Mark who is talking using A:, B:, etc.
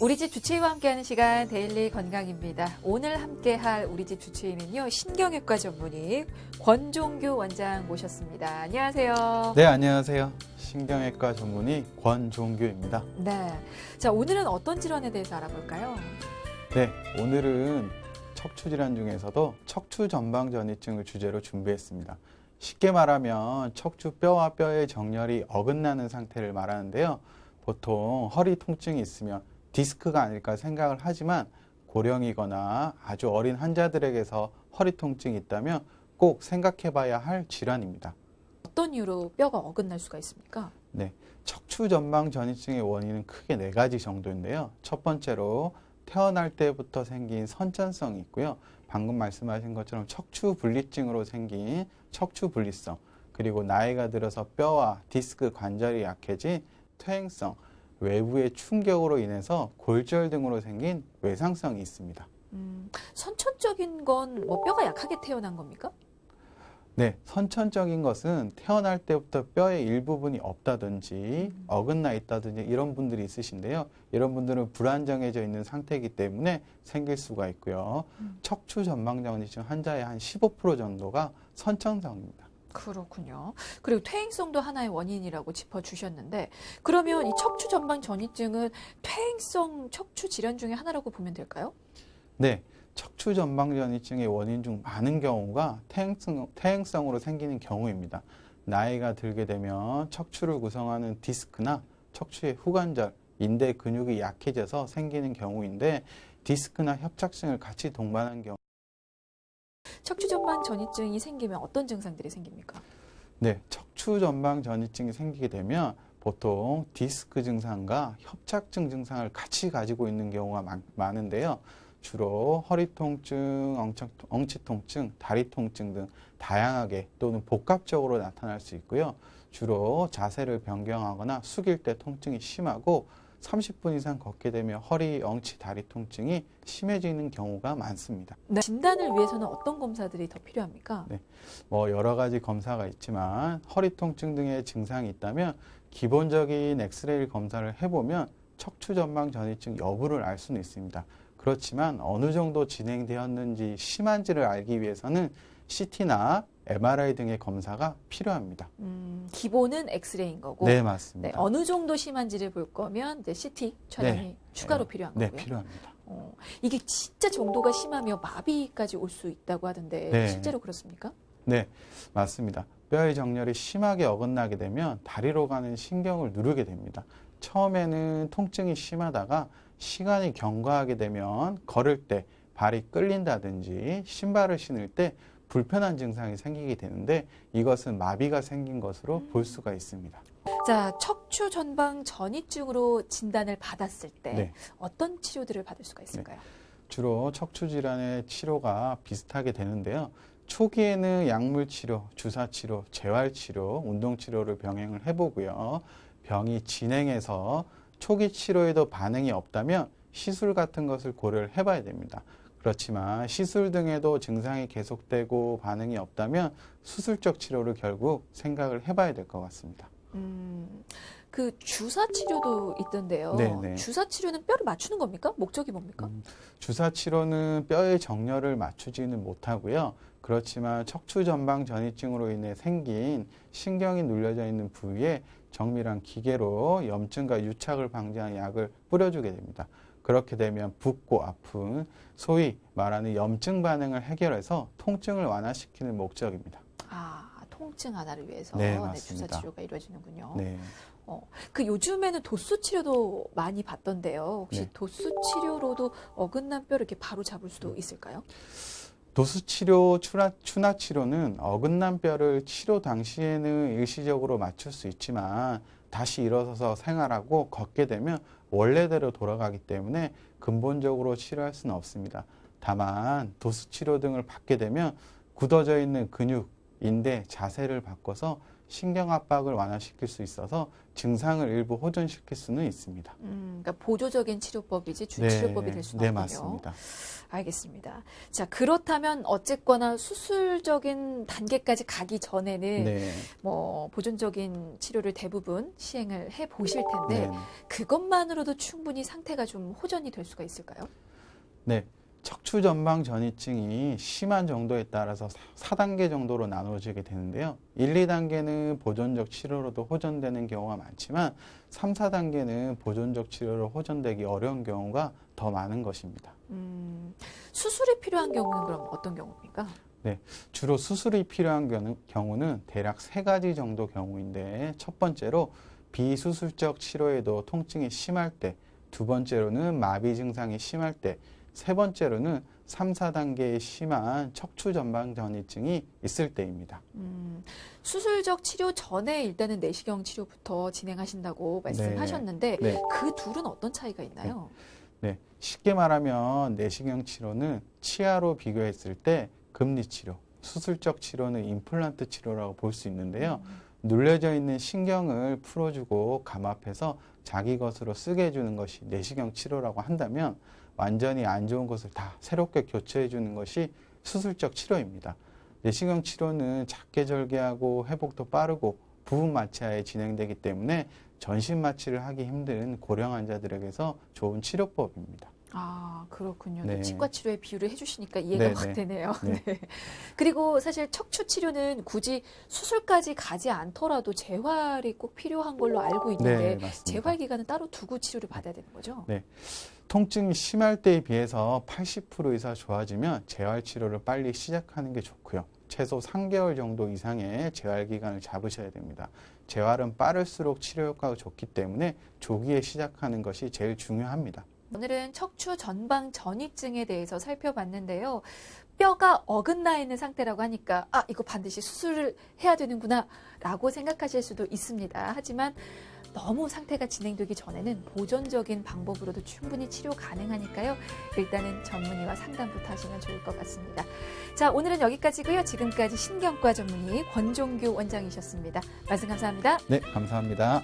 A: 우리 집 주치의와 함께하는 시간 데일리 건강입니다. 오늘 함께할 우리 집 주치의는요. 신경외과 전문의 권종규 원장 모셨습니다. 안녕하세요.
B: 네, 안녕하세요. 신경외과 전문의 권종규입니다.
A: 네, 자 오늘은 어떤 질환에 대해서 알아볼까요?
B: 네, 오늘은 척추질환 중에서도 척추전방전이증을 주제로 준비했습니다. 쉽게 말하면 척추뼈와 뼈의 정렬이 어긋나는 상태를 말하는데요. 보통 허리 통증이 있으면 디스크가 아닐까 생각을 하지만 고령이거나 아주 어린 환자들에게서 허리 통증이 있다면 꼭 생각해 봐야 할 질환입니다.
A: 어떤 이유로 뼈가 어긋날 수가 있습니까?
B: 네, 척추전방전이증의 원인은 크게 4가지 정도인데요. 첫 번째로 태어날 때부터 생긴 선천성이 있고요. 방금 말씀하신 것처럼 척추분리증으로 생긴 척추분리성, 그리고 나이가 들어서 뼈와 디스크 관절이 약해진 퇴행성, 외부의 충격으로 인해서 골절 등으로 생긴 외상성이 있습니다.
A: 선천적인 건 뭐 뼈가 약하게 태어난 겁니까?
B: 네, 선천적인 것은 태어날 때부터 뼈의 일부분이 없다든지 어긋나 있다든지 이런 분들이 있으신데요. 이런 분들은 불안정해져 있는 상태이기 때문에 생길 수가 있고요. 척추 전방전이증 환자의 한 15% 정도가 선천성입니다.
A: 그렇군요. 그리고 퇴행성도 하나의 원인이라고 짚어주셨는데 그러면 이 척추 전방 전이증은 퇴행성 척추 질환 중에 하나라고 보면 될까요?
B: 네, 척추 전방전이증의 원인 중 많은 경우가 퇴행성으로 생기는 경우입니다. 나이가 들게 되면 척추를 구성하는 디스크나 척추의 후관절, 인대 근육이 약해져서 생기는 경우인데 디스크나 협착증을 같이 동반한 경우
A: 척추 전방 전이증이 생기면 어떤 증상들이 생깁니까?
B: 네, 척추 전방 전이증이 생기게 되면 보통 디스크 증상과 협착증 증상을 같이 가지고 있는 경우가 많은데요. 주로 허리 통증, 엉치 통증, 다리 통증 등 다양하게 또는 복합적으로 나타날 수 있고요. 주로 자세를 변경하거나 숙일 때 통증이 심하고 30분 이상 걷게 되면 허리, 엉치, 다리 통증이 심해지는 경우가 많습니다.
A: 네. 진단을 위해서는 어떤 검사들이 더 필요합니까?
B: 네, 여러 가지 검사가 있지만 허리 통증 등의 증상이 있다면 기본적인 엑스레이 검사를 해보면 척추 전방 전이증 여부를 알 수는 있습니다. 그렇지만 어느 정도 진행되었는지 심한지를 알기 위해서는 CT나 MRI 등의 검사가 필요합니다.
A: 기본은 엑스레이인 거고.
B: 네, 맞습니다.
A: 네, 어느 정도 심한지를 볼 거면 이제 CT 촬영이
B: 네,
A: 추가로 필요한 거고요.
B: 네, 필요합니다.
A: 이게 진짜 정도가 심하면 마비까지 올 수 있다고 하던데
B: 네.
A: 실제로 그렇습니까?
B: 네, 맞습니다. 뼈의 정렬이 심하게 어긋나게 되면 다리로 가는 신경을 누르게 됩니다. 처음에는 통증이 심하다가 시간이 경과하게 되면 걸을 때 발이 끌린다든지 신발을 신을 때 불편한 증상이 생기게 되는데 이것은 마비가 생긴 것으로 볼 수가 있습니다.
A: 자, 척추 전방 전이증으로 진단을 받았을 때
B: 네.
A: 어떤 치료들을 받을 수가 있을까요?
B: 주로 척추 질환의 치료가 비슷하게 되는데요. 초기에는 약물 치료, 주사 치료, 재활 치료, 운동 치료를 병행을 해보고요. 병이 진행해서 초기 치료에도 반응이 없다면 시술 같은 것을 고려를 해봐야 됩니다. 그렇지만 시술 등에도 증상이 계속되고 반응이 없다면 수술적 치료를 결국 생각을 해봐야 될 것 같습니다.
A: 그 주사 치료도 있던데요.
B: 네네.
A: 주사 치료는 뼈를 맞추는 겁니까? 목적이 뭡니까?
B: 주사 치료는 뼈의 정렬을 맞추지는 못하고요. 그렇지만 척추 전방 전이증으로 인해 생긴 신경이 눌려져 있는 부위에 정밀한 기계로 염증과 유착을 방지하는 약을 뿌려주게 됩니다. 그렇게 되면 붓고 아픈 소위 말하는 염증 반응을 해결해서 통증을 완화시키는 목적입니다.
A: 아, 통증 완화를 위해서
B: 네,
A: 네,
B: 맞습니다.
A: 주사 치료가 이루어지는군요.
B: 네.
A: 그 요즘에는 도수 치료도 많이 받던데요. 혹시
B: 네.
A: 도수 치료로도 어긋난 뼈를 이렇게 바로 잡을 수도 있을까요?
B: 도수 치료, 추나 치료는 어긋난 뼈를 치료 당시에는 일시적으로 맞출 수 있지만 다시 일어서서 생활하고 걷게 되면 원래대로 돌아가기 때문에 근본적으로 치료할 수는 없습니다. 다만 도수 치료 등을 받게 되면 굳어져 있는 근육, 인대, 자세를 바꿔서 신경 압박을 완화시킬 수 있어서 증상을 일부 호전시킬 수는 있습니다.
A: 그러니까 보조적인 치료법이지 주치료법이 될 수는
B: 네,
A: 없군요.
B: 맞습니다.
A: 알겠습니다. 자, 그렇다면 어쨌거나 수술적인 단계까지 가기 전에는
B: 네.
A: 뭐 보존적인 치료를 대부분 시행을 해 보실 텐데
B: 네.
A: 그것만으로도 충분히 상태가 좀 호전이 될 수가 있을까요?
B: 네. 척추 전방 전이증이 심한 정도에 따라서 4단계 정도로 나눠지게 되는데요. 1, 2단계는 보존적 치료로도 호전되는 경우가 많지만 3, 4단계는 보존적 치료로 호전되기 어려운 경우가 더 많은 것입니다.
A: 수술이 필요한 경우는 그럼 어떤 경우입니까?
B: 네, 주로 수술이 필요한 경우는 대략 3가지 정도 경우인데 첫 번째로 비수술적 치료에도 통증이 심할 때, 두 번째로는 마비 증상이 심할 때, 세 번째로는 3, 4단계의 심한 척추 전방 전이증이 있을 때입니다.
A: 수술적 치료 전에 일단은 내시경 치료부터 진행하신다고 말씀하셨는데
B: 네.
A: 그 둘은 어떤 차이가 있나요?
B: 네, 쉽게 말하면 내시경 치료는 치아로 비교했을 때 금리 치료, 수술적 치료는 임플란트 치료라고 볼 수 있는데요. 눌려져 있는 신경을 풀어주고 감압해서 자기 것으로 쓰게 해주는 것이 내시경 치료라고 한다면 완전히 안 좋은 것을 다 새롭게 교체해 주는 것이 수술적 치료입니다. 내시경 치료는 작게 절개하고 회복도 빠르고 부분 마취하에 진행되기 때문에 전신 마취를 하기 힘든 고령 환자들에게서 좋은 치료법입니다.
A: 아, 그렇군요.
B: 네.
A: 치과 치료의 비유를 해주시니까 이해가
B: 네,
A: 확
B: 네.
A: 되네요.
B: 네.
A: 네. 그리고 사실 척추 치료는 굳이 수술까지 가지 않더라도 재활이 꼭 필요한 걸로 알고 있는데
B: 맞습니다.
A: 재활 기간은 따로 두고 치료를 받아야 되는 거죠?
B: 네. 통증이 심할 때에 비해서 80% 이상 좋아지면 재활 치료를 빨리 시작하는 게 좋고요. 최소 3개월 정도 이상의 재활 기간을 잡으셔야 됩니다. 재활은 빠를수록 치료 효과가 좋기 때문에 조기에 시작하는 것이 제일 중요합니다.
A: 오늘은 척추 전방 전이증에 대해서 살펴봤는데요. 뼈가 어긋나 있는 상태라고 하니까 아, 이거 반드시 수술을 해야 되는구나 라고 생각하실 수도 있습니다. 하지만 너무 상태가 진행되기 전에는 보존적인 방법으로도 충분히 치료 가능하니까요. 일단은 전문의와 상담부터 하시면 좋을 것 같습니다. 자, 오늘은 여기까지고요. 지금까지 신경과 전문의 권종규 원장이셨습니다. 말씀 감사합니다.
B: 네, 감사합니다.